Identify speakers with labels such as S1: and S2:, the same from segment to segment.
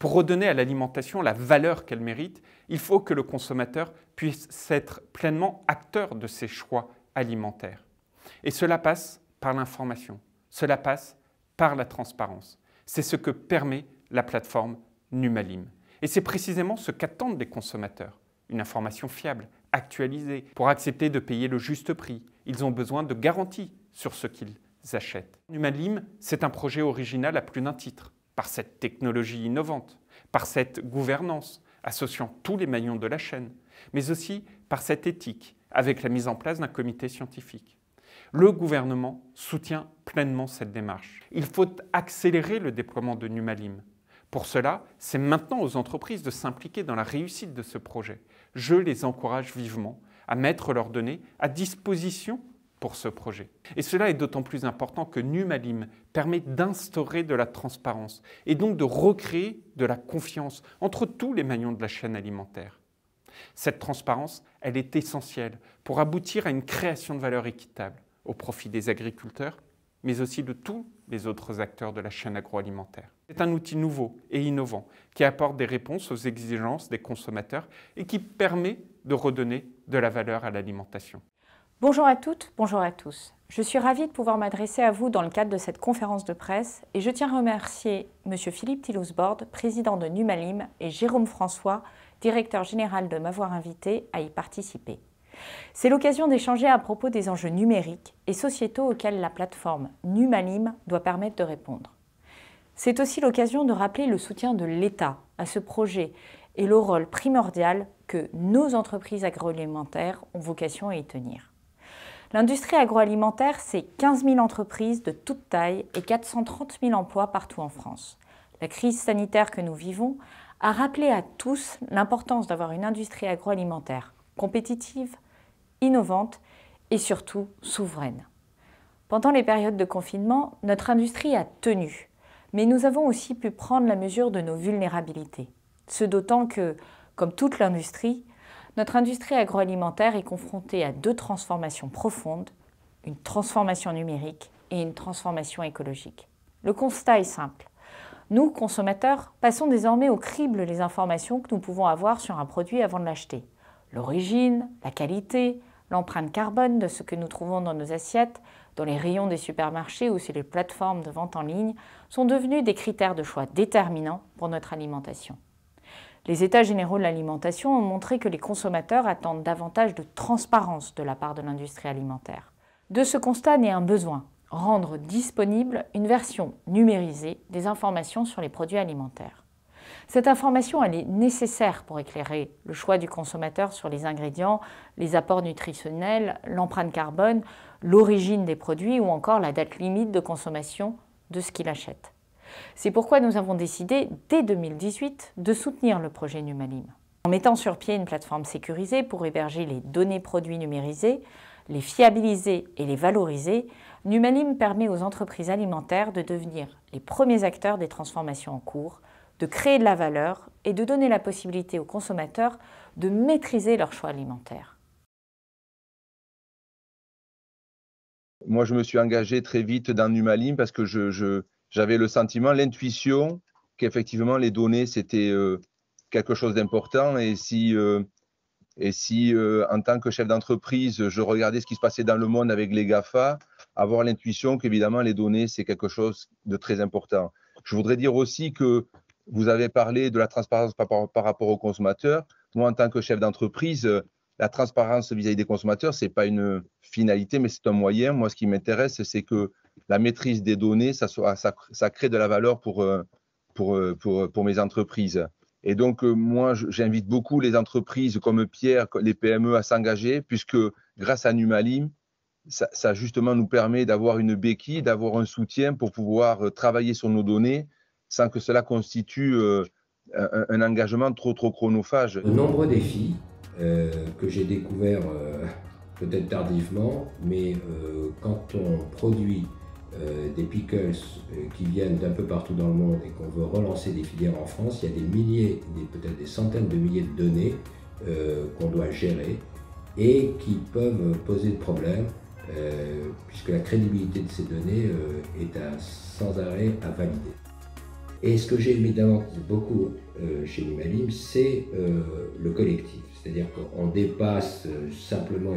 S1: Pour redonner à l'alimentation la valeur qu'elle mérite, il faut que le consommateur puisse être pleinement acteur de ses choix alimentaires. Et cela passe par l'information, cela passe par la transparence. C'est ce que permet la plateforme Numalim. Et c'est précisément ce qu'attendent les consommateurs. Une information fiable, actualisée, pour accepter de payer le juste prix. Ils ont besoin de garanties sur ce qu'ils achètent. Numalim, c'est un projet original à plus d'un titre, par cette technologie innovante, par cette gouvernance associant tous les maillons de la chaîne, mais aussi par cette éthique, avec la mise en place d'un comité scientifique. Le gouvernement soutient pleinement cette démarche. Il faut accélérer le déploiement de Numalim. Pour cela, c'est maintenant aux entreprises de s'impliquer dans la réussite de ce projet. Je les encourage vivement à mettre leurs données à disposition pour ce projet. Et cela est d'autant plus important que Numalim permet d'instaurer de la transparence et donc de recréer de la confiance entre tous les maillons de la chaîne alimentaire. Cette transparence, elle est essentielle pour aboutir à une création de valeur équitable au profit des agriculteurs, mais aussi de tous les autres acteurs de la chaîne agroalimentaire. C'est un outil nouveau et innovant qui apporte des réponses aux exigences des consommateurs et qui permet de redonner de la valeur à l'alimentation.
S2: Bonjour à toutes, bonjour à tous. Je suis ravie de pouvoir m'adresser à vous dans le cadre de cette conférence de presse et je tiens à remercier M. Philippe Thilousbord, président de Numalim, et Jérôme François, directeur général, de m'avoir invité à y participer. C'est l'occasion d'échanger à propos des enjeux numériques et sociétaux auxquels la plateforme Numalim doit permettre de répondre. C'est aussi l'occasion de rappeler le soutien de l'État à ce projet et le rôle primordial que nos entreprises agroalimentaires ont vocation à y tenir. L'industrie agroalimentaire, c'est 15 000 entreprises de toute taille et 430 000 emplois partout en France. La crise sanitaire que nous vivons a rappelé à tous l'importance d'avoir une industrie agroalimentaire compétitive, innovante et surtout souveraine. Pendant les périodes de confinement, notre industrie a tenu, mais nous avons aussi pu prendre la mesure de nos vulnérabilités. Ce d'autant que, comme toute l'industrie, notre industrie agroalimentaire est confrontée à deux transformations profondes, une transformation numérique et une transformation écologique. Le constat est simple. Nous, consommateurs, passons désormais au crible les informations que nous pouvons avoir sur un produit avant de l'acheter. L'origine, la qualité, l'empreinte carbone de ce que nous trouvons dans nos assiettes, dans les rayons des supermarchés ou sur les plateformes de vente en ligne, sont devenus des critères de choix déterminants pour notre alimentation. Les États généraux de l'alimentation ont montré que les consommateurs attendent davantage de transparence de la part de l'industrie alimentaire. De ce constat naît un besoin, rendre disponible une version numérisée des informations sur les produits alimentaires. Cette information, elle est nécessaire pour éclairer le choix du consommateur sur les ingrédients, les apports nutritionnels, l'empreinte carbone, l'origine des produits ou encore la date limite de consommation de ce qu'il achète. C'est pourquoi nous avons décidé, dès 2018, de soutenir le projet Numalim. En mettant sur pied une plateforme sécurisée pour héberger les données produits numérisées, les fiabiliser et les valoriser, Numalim permet aux entreprises alimentaires de devenir les premiers acteurs des transformations en cours, de créer de la valeur et de donner la possibilité aux consommateurs de maîtriser leur choix alimentaire.
S3: Moi, je me suis engagé très vite dans Numalim parce que j'avais le sentiment, l'intuition qu'effectivement les données, c'était quelque chose d'important. Et si en tant que chef d'entreprise, je regardais ce qui se passait dans le monde avec les GAFA, avoir l'intuition qu'évidemment les données, c'est quelque chose de très important. Je voudrais dire aussi que vous avez parlé de la transparence par rapport aux consommateurs. Moi, en tant que chef d'entreprise, la transparence vis-à-vis des consommateurs, ce n'est pas une finalité, mais c'est un moyen. Moi, ce qui m'intéresse, c'est que la maîtrise des données, ça crée de la valeur pour mes entreprises. Et donc, moi, j'invite beaucoup les entreprises comme Pierre, les PME à s'engager, puisque grâce à Numalim, ça justement nous permet d'avoir une béquille, d'avoir un soutien pour pouvoir travailler sur nos données sans que cela constitue un engagement trop chronophage.
S4: De nombreux défis que j'ai découverts peut-être tardivement, mais quand on produit des pickles qui viennent d'un peu partout dans le monde et qu'on veut relancer des filières en France, il y a des milliers, peut-être des centaines de milliers de données qu'on doit gérer et qui peuvent poser de problèmes puisque la crédibilité de ces données est sans arrêt à valider. Et ce que j'ai évidemment beaucoup chez Numalim, c'est le collectif. C'est-à-dire qu'on dépasse simplement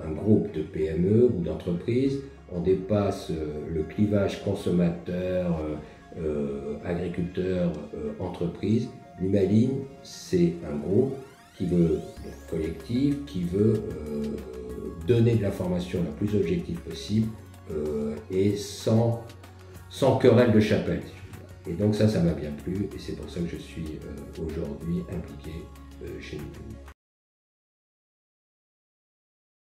S4: un groupe de PME ou d'entreprises, on dépasse le clivage consommateur, agriculteur, entreprise. Numalim, c'est un groupe qui veut, collectif, qui veut donner de l'information la plus objective possible et sans querelle de chapelle. Et donc ça m'a bien plu et c'est pour ça que je suis aujourd'hui impliqué chez Numalim.